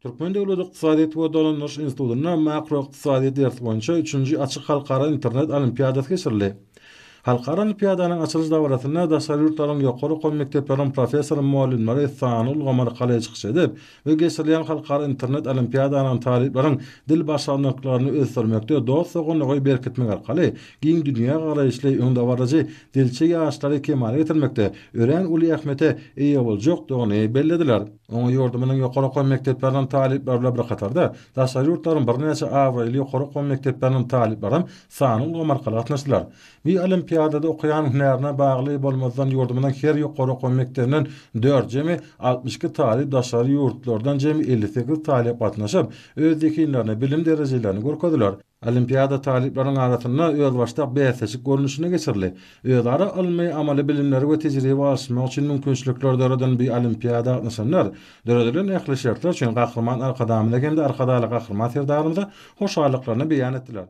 Türkmen Döwlet Ykdysadyýet we Dolandyryş Institutynyň makro ykdysadyýet dersi boýunça 3-nji açyk halkara internet olimpiadasy geçirildi. Halkara olimpiadanyň açylyş dowrasyna daşary ýurtlaryň ýokary okul mekdepleriniň professor muallimleri sany ulgamary galaya çykyş edip we geçirilen halkara internet olimpiadanyň taliplaryň dil başlanmaklaryny ösdürmekde dost soňygy berkitmek arkaly giň dünýä garaýşly öňde barajy dilçi ýaşlary kemal getirmekde ören uly ähmete eýe boljakdygyny bellediler. Oňa ýordamynyň ýokary okul mekdepleriniň talipleri bir katarda daşary ýurtlaryň bir neçe awraýly ýokary okul mekdepleriniň talipleri sany ulgamary gatnaşdylar. Bir olimpiadada okuyan hünärine bagly bolmazdan ýordamynyň her ýokary okul mekdebinden 4 jemi 62 talip daşary ýurtlardan jemi 58 talip gatnaşyp öz ekinlerini bilim derejelerini görkezdiler. Olimpiada talipleriň arasynda öz başda beýsejik görnüşine geçirildi. Özleri almy amaly bilimleri we tejribe alşmak üçin mümkinçilikler döredän bir olimpiada gatnaşanlar döredilen ähli şertler üçin gahrman arkadamyna geldi arkadaly gahrman serdarymyza hoşallyklaryny beýan etdiler.